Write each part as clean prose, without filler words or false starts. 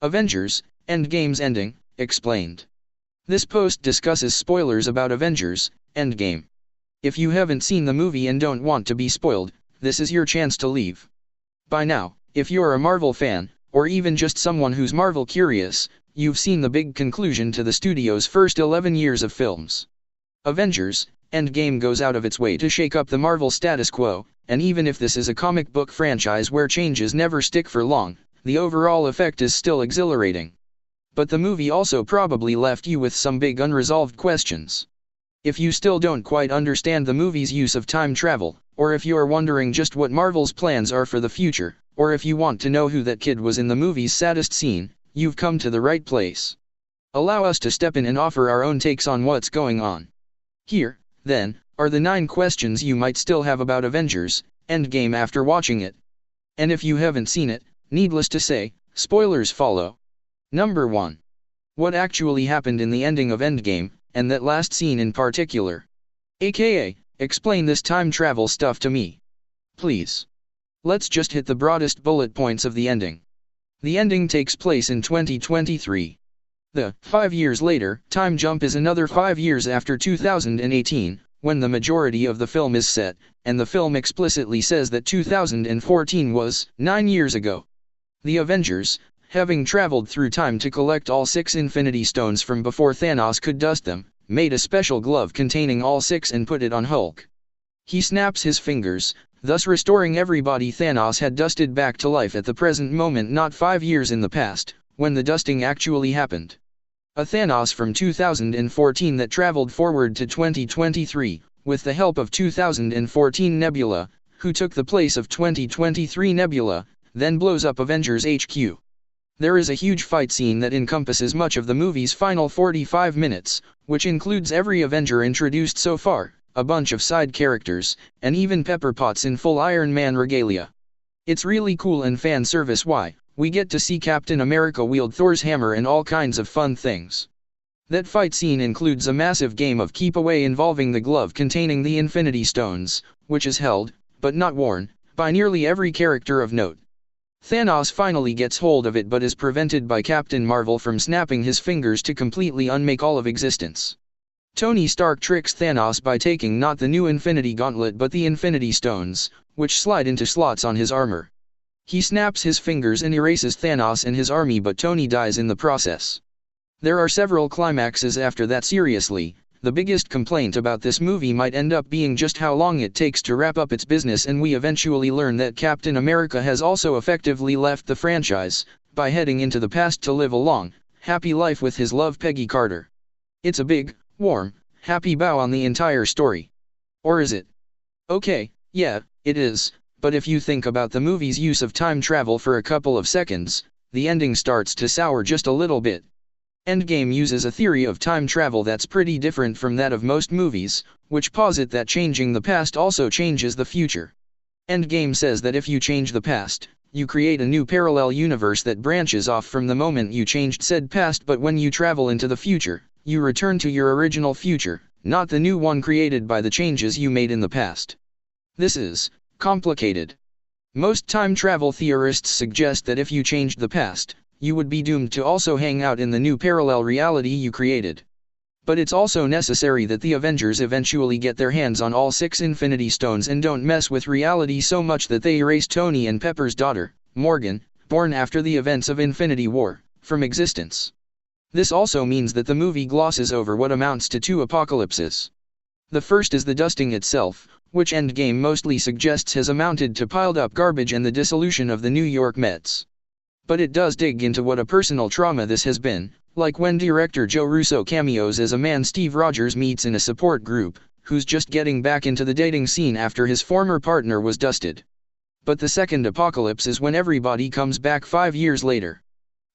Avengers, Endgame's ending, explained. This post discusses spoilers about Avengers, Endgame. If you haven't seen the movie and don't want to be spoiled, this is your chance to leave. By now, if you're a Marvel fan, or even just someone who's Marvel curious, you've seen the big conclusion to the studio's first 11 years of films. Avengers, Endgame goes out of its way to shake up the Marvel status quo, and even if this is a comic book franchise where changes never stick for long, the overall effect is still exhilarating. But the movie also probably left you with some big unresolved questions. If you still don't quite understand the movie's use of time travel, or if you're wondering just what Marvel's plans are for the future, or if you want to know who that kid was in the movie's saddest scene, you've come to the right place. Allow us to step in and offer our own takes on what's going on. Here, then, are the 9 questions you might still have about Avengers, Endgame after watching it. And if you haven't seen it, needless to say, spoilers follow. Number 1. What actually happened in the ending of Endgame, and that last scene in particular? AKA, explain this time travel stuff to me. Please. Let's just hit the broadest bullet points of the ending. The ending takes place in 2023. The 5 years later time jump is another 5 years after 2018, when the majority of the film is set, and the film explicitly says that 2014 was 9 years ago. The Avengers, having traveled through time to collect all 6 Infinity Stones from before Thanos could dust them, made a special glove containing all 6 and put it on Hulk. He snaps his fingers, thus restoring everybody Thanos had dusted back to life at the present moment, not 5 years in the past, when the dusting actually happened. A Thanos from 2014 that traveled forward to 2023, with the help of 2014 Nebula, who took the place of 2023 Nebula, then blows up Avengers HQ. There is a huge fight scene that encompasses much of the movie's final 45 minutes, which includes every Avenger introduced so far, a bunch of side characters, and even Pepper Potts in full Iron Man regalia. It's really cool and fan service why we get to see Captain America wield Thor's hammer and all kinds of fun things. That fight scene includes a massive game of keep away involving the glove containing the Infinity Stones, which is held, but not worn, by nearly every character of note. Thanos finally gets hold of it but is prevented by Captain Marvel from snapping his fingers to completely unmake all of existence. Tony Stark tricks Thanos by taking not the new Infinity Gauntlet but the Infinity Stones, which slide into slots on his armor. He snaps his fingers and erases Thanos and his army, but Tony dies in the process. There are several climaxes after that. Seriously, the biggest complaint about this movie might end up being just how long it takes to wrap up its business, and we eventually learn that Captain America has also effectively left the franchise, by heading into the past to live a long, happy life with his love Peggy Carter. It's a big, warm, happy bow on the entire story. Or is it? Okay, yeah, it is. But if you think about the movie's use of time travel for a couple of seconds, the ending starts to sour just a little bit. Endgame uses a theory of time travel that's pretty different from that of most movies, which posit that changing the past also changes the future. Endgame says that if you change the past, you create a new parallel universe that branches off from the moment you changed said past, but when you travel into the future, you return to your original future, not the new one created by the changes you made in the past. This is complicated. Most time travel theorists suggest that if you changed the past, you would be doomed to also hang out in the new parallel reality you created. But it's also necessary that the Avengers eventually get their hands on all 6 Infinity Stones and don't mess with reality so much that they erase Tony and Pepper's daughter, Morgan, born after the events of Infinity War, from existence. This also means that the movie glosses over what amounts to 2 apocalypses. The first is the dusting itself, which Endgame mostly suggests has amounted to piled up garbage and the dissolution of the New York Mets. But it does dig into what a personal trauma this has been, like when director Joe Russo cameos as a man Steve Rogers meets in a support group, who's just getting back into the dating scene after his former partner was dusted. But the second apocalypse is when everybody comes back 5 years later.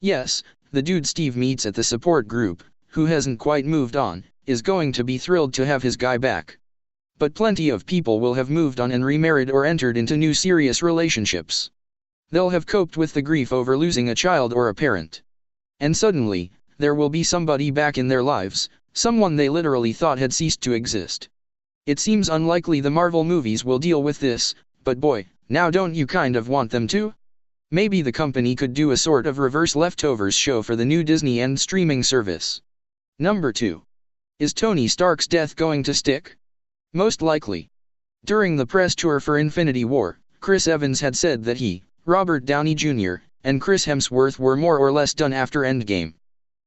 Yes, the dude Steve meets at the support group, who hasn't quite moved on, is going to be thrilled to have his guy back. But plenty of people will have moved on and remarried or entered into new serious relationships. They'll have coped with the grief over losing a child or a parent. And suddenly, there will be somebody back in their lives, someone they literally thought had ceased to exist. It seems unlikely the Marvel movies will deal with this, but boy, now don't you kind of want them to? Maybe the company could do a sort of reverse leftovers show for the new Disney and streaming service. Number 2. Is Tony Stark's death going to stick? Most likely. During the press tour for Infinity War, Chris Evans had said that he, Robert Downey Jr., and Chris Hemsworth were more or less done after Endgame.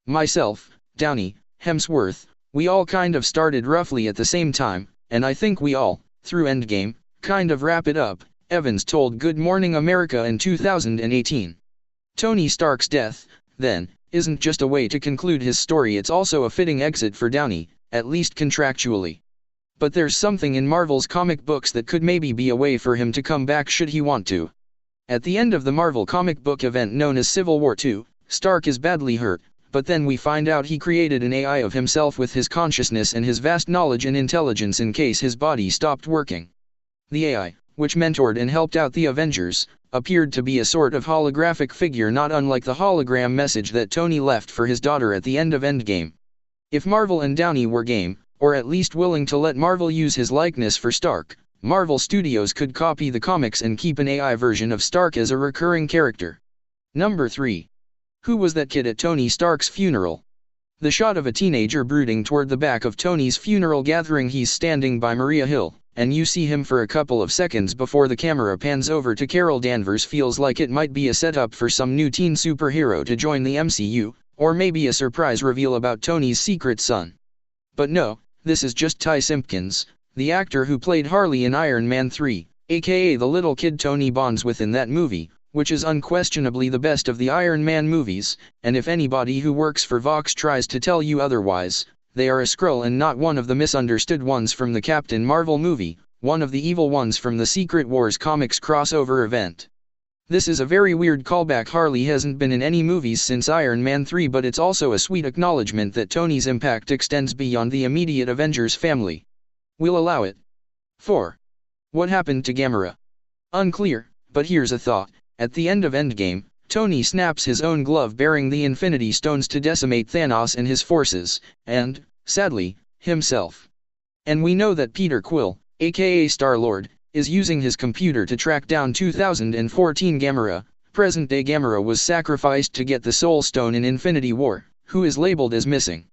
Myself, Downey, Hemsworth, we all kind of started roughly at the same time, and I think we all, through Endgame, kind of wrap it up, Evans told Good Morning America in 2018. Tony Stark's death, then, isn't just a way to conclude his story, it's also a fitting exit for Downey, at least contractually. But there's something in Marvel's comic books that could maybe be a way for him to come back should he want to. At the end of the Marvel comic book event known as Civil War II, Stark is badly hurt, but then we find out he created an AI of himself with his consciousness and his vast knowledge and intelligence in case his body stopped working. The AI, which mentored and helped out the Avengers, appeared to be a sort of holographic figure not unlike the hologram message that Tony left for his daughter at the end of Endgame. If Marvel and Downey were game, or at least willing to let Marvel use his likeness for Stark, Marvel Studios could copy the comics and keep an AI version of Stark as a recurring character. Number 3. Who was that kid at Tony Stark's funeral? The shot of a teenager brooding toward the back of Tony's funeral gathering. He's standing by Maria Hill, and you see him for a couple of seconds before the camera pans over to Carol Danvers. Feels like it might be a setup for some new teen superhero to join the MCU, or maybe a surprise reveal about Tony's secret son. But no, this is just Ty Simpkins, the actor who played Harley in Iron Man 3, aka the little kid Tony bonds with in that movie, which is unquestionably the best of the Iron Man movies, and if anybody who works for Vox tries to tell you otherwise, they are a Skrull and not one of the misunderstood ones from the Captain Marvel movie, one of the evil ones from the Secret Wars comics crossover event. This is a very weird callback. Harley hasn't been in any movies since Iron Man 3, but it's also a sweet acknowledgement that Tony's impact extends beyond the immediate Avengers family. We'll allow it. 4. What happened to Gamora? Unclear, but here's a thought. At the end of Endgame, Tony snaps his own glove bearing the Infinity Stones to decimate Thanos and his forces, and, sadly, himself. And we know that Peter Quill, aka Star-Lord, is using his computer to track down 2014 Gamora. Present-day Gamora was sacrificed to get the Soul Stone in Infinity War, who is labeled as missing.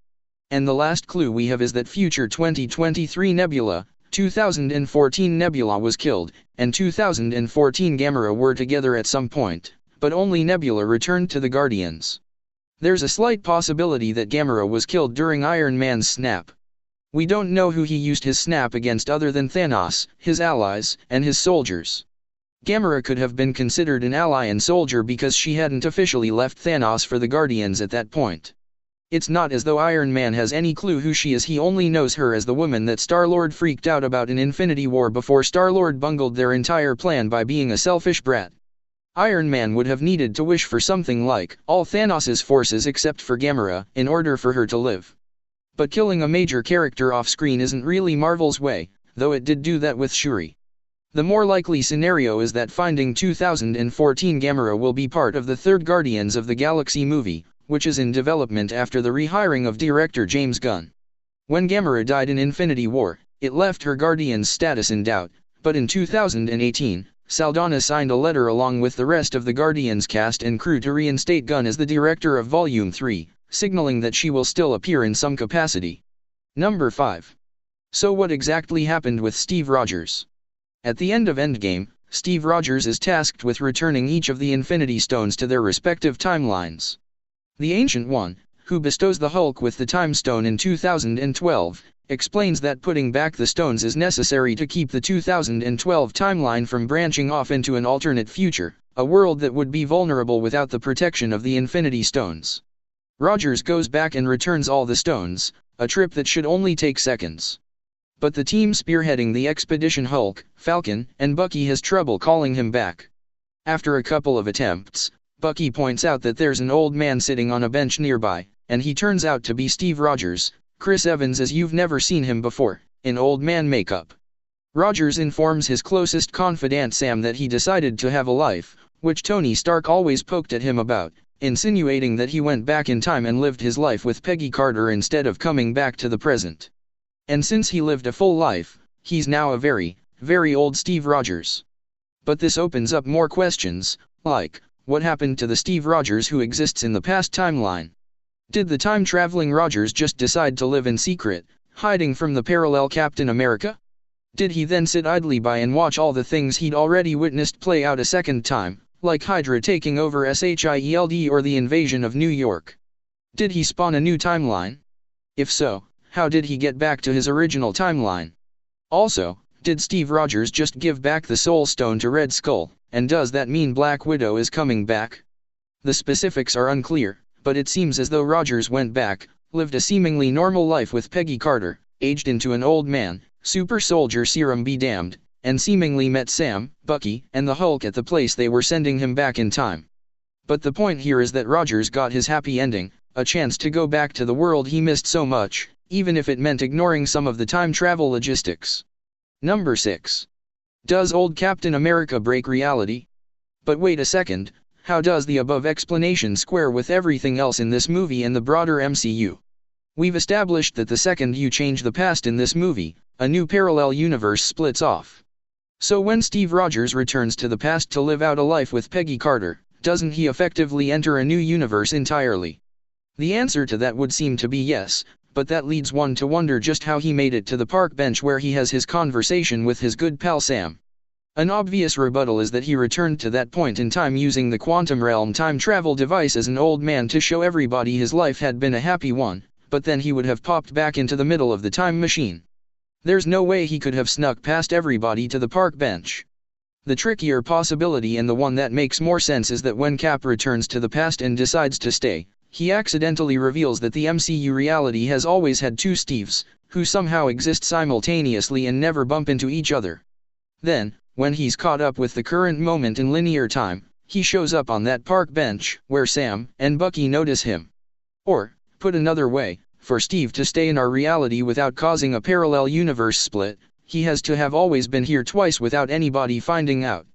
And the last clue we have is that future 2023 Nebula, 2014 Nebula was killed, and 2014 Gamora were together at some point, but only Nebula returned to the Guardians. There's a slight possibility that Gamora was killed during Iron Man's snap. We don't know who he used his snap against other than Thanos, his allies, and his soldiers. Gamora could have been considered an ally and soldier because she hadn't officially left Thanos for the Guardians at that point. It's not as though Iron Man has any clue who she is. He only knows her as the woman that Star-Lord freaked out about in Infinity War before Star-Lord bungled their entire plan by being a selfish brat. Iron Man would have needed to wish for something like all Thanos' forces except for Gamora in order for her to live. But killing a major character off-screen isn't really Marvel's way, though it did do that with Shuri. The more likely scenario is that finding 2014 Gamora will be part of the third Guardians of the Galaxy movie, which is in development after the rehiring of director James Gunn. When Gamora died in Infinity War, it left her Guardian's status in doubt, but in 2018, Saldana signed a letter along with the rest of the Guardians cast and crew to reinstate Gunn as the director of Volume 3, signaling that she will still appear in some capacity. Number 5. So what exactly happened with Steve Rogers? At the end of Endgame, Steve Rogers is tasked with returning each of the Infinity Stones to their respective timelines. The Ancient One, who bestows the Hulk with the Time Stone in 2012, explains that putting back the stones is necessary to keep the 2012 timeline from branching off into an alternate future, a world that would be vulnerable without the protection of the Infinity Stones. Rogers goes back and returns all the stones, a trip that should only take seconds. But the team spearheading the expedition, Hulk, Falcon, and Bucky, has trouble calling him back. After a couple of attempts, Bucky points out that there's an old man sitting on a bench nearby, and he turns out to be Steve Rogers, Chris Evans as you've never seen him before, in old man makeup. Rogers informs his closest confidant Sam that he decided to have a life, which Tony Stark always poked at him about, insinuating that he went back in time and lived his life with Peggy Carter instead of coming back to the present. And since he lived a full life, he's now a very, very old Steve Rogers. But this opens up more questions, like, What happened to the Steve Rogers who exists in the past timeline? Did the time-traveling Rogers just decide to live in secret, hiding from the parallel Captain America? Did he then sit idly by and watch all the things he'd already witnessed play out a second time, like Hydra taking over 𝐻IELD or the invasion of New York? Did he spawn a new timeline? If so, how did he get back to his original timeline? Also, did Steve Rogers just give back the Soul Stone to Red Skull, and does that mean Black Widow is coming back? The specifics are unclear, but it seems as though Rogers went back, lived a seemingly normal life with Peggy Carter, aged into an old man, super soldier serum be damned, and seemingly met Sam, Bucky, and the Hulk at the place they were sending him back in time. But the point here is that Rogers got his happy ending, a chance to go back to the world he missed so much, even if it meant ignoring some of the time travel logistics. Number 6. Does old Captain America break reality? But wait a second, how does the above explanation square with everything else in this movie and the broader MCU? We've established that the second you change the past in this movie, a new parallel universe splits off. So when Steve Rogers returns to the past to live out a life with Peggy Carter, doesn't he effectively enter a new universe entirely? The answer to that would seem to be yes, but that leads one to wonder just how he made it to the park bench where he has his conversation with his good pal Sam. An obvious rebuttal is that he returned to that point in time using the quantum realm time travel device as an old man to show everybody his life had been a happy one, but then he would have popped back into the middle of the time machine. There's no way he could have snuck past everybody to the park bench. The trickier possibility and the one that makes more sense is that when Cap returns to the past and decides to stay, he accidentally reveals that the MCU reality has always had two Steves, who somehow exist simultaneously and never bump into each other. Then, when he's caught up with the current moment in linear time, he shows up on that park bench, where Sam and Bucky notice him. Or, put another way, for Steve to stay in our reality without causing a parallel universe split, he has to have always been here twice without anybody finding out.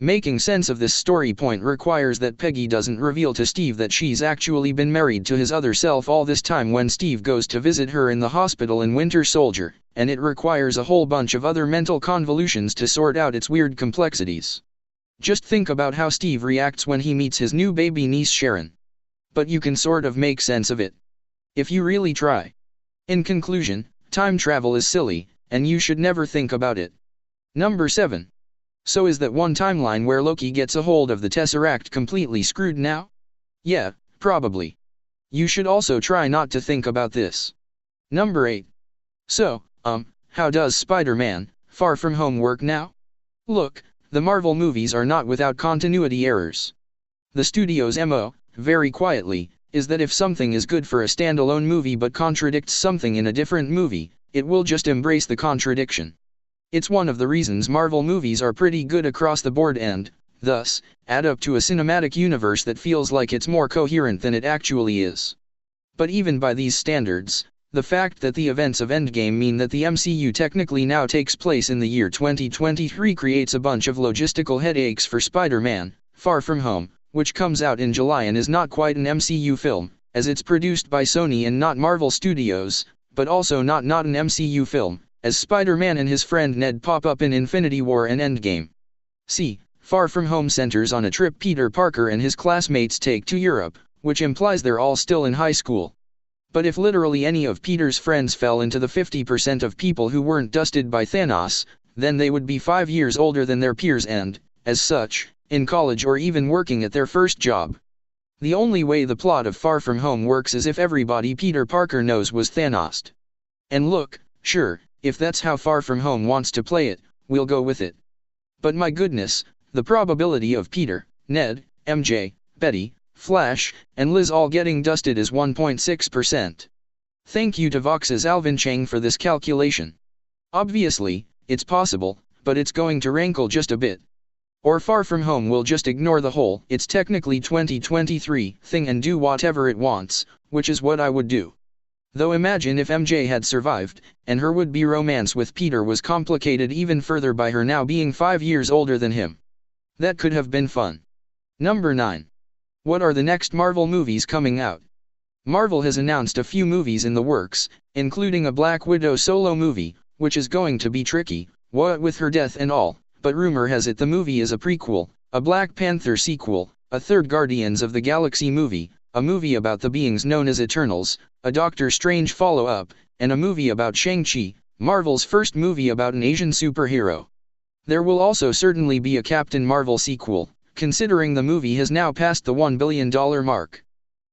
Making sense of this story point requires that Peggy doesn't reveal to Steve that she's actually been married to his other self all this time when Steve goes to visit her in the hospital in Winter Soldier, and it requires a whole bunch of other mental convolutions to sort out its weird complexities. Just think about how Steve reacts when he meets his new baby niece Sharon. But you can sort of make sense of it, if you really try. In conclusion, time travel is silly, and you should never think about it. Number 7. So is that one timeline where Loki gets a hold of the Tesseract completely screwed now? Yeah, probably. You should also try not to think about this. Number 8. So, how does Spider-Man, Far From Home work now? Look, the Marvel movies are not without continuity errors. The studio's MO, very quietly, is that if something is good for a standalone movie but contradicts something in a different movie, it will just embrace the contradiction. It's one of the reasons Marvel movies are pretty good across the board and, thus, add up to a cinematic universe that feels like it's more coherent than it actually is. But even by these standards, the fact that the events of Endgame mean that the MCU technically now takes place in the year 2023 creates a bunch of logistical headaches for Spider-Man, Far From Home, which comes out in July and is not quite an MCU film, as it's produced by Sony and not Marvel Studios, but also not an MCU film, as Spider-Man and his friend Ned pop up in Infinity War and Endgame. See, Far From Home centers on a trip Peter Parker and his classmates take to Europe, which implies they're all still in high school. But if literally any of Peter's friends fell into the 50% of people who weren't dusted by Thanos, then they would be 5 years older than their peers and, as such, in college or even working at their first job. The only way the plot of Far From Home works is if everybody Peter Parker knows was Thanos. And look, sure, if that's how Far From Home wants to play it, we'll go with it. But my goodness, the probability of Peter, Ned, MJ, Betty, Flash, and Liz all getting dusted is 1.6%. Thank you to Vox's Alvin Chang for this calculation. Obviously, it's possible, but it's going to rankle just a bit. Or Far From Home will just ignore the whole "it's technically 2023" thing and do whatever it wants, which is what I would do. Though imagine if MJ had survived, and her would-be romance with Peter was complicated even further by her now being 5 years older than him. That could have been fun. Number 9. What are the next Marvel movies coming out? Marvel has announced a few movies in the works, including a Black Widow solo movie, which is going to be tricky, what with her death and all, but rumor has it the movie is a prequel, a Black Panther sequel, a third Guardians of the Galaxy movie, a movie about the beings known as Eternals, a Doctor Strange follow-up, and a movie about Shang-Chi, Marvel's first movie about an Asian superhero. There will also certainly be a Captain Marvel sequel, considering the movie has now passed the $1 billion mark.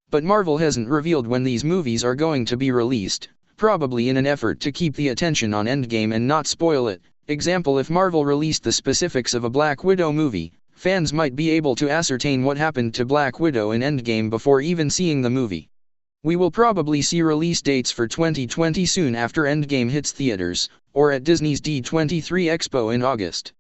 But Marvel hasn't revealed when these movies are going to be released, probably in an effort to keep the attention on Endgame and not spoil it. Example, if Marvel released the specifics of a Black Widow movie, fans might be able to ascertain what happened to Black Widow in Endgame before even seeing the movie. We will probably see release dates for 2020 soon after Endgame hits theaters, or at Disney's D23 Expo in August.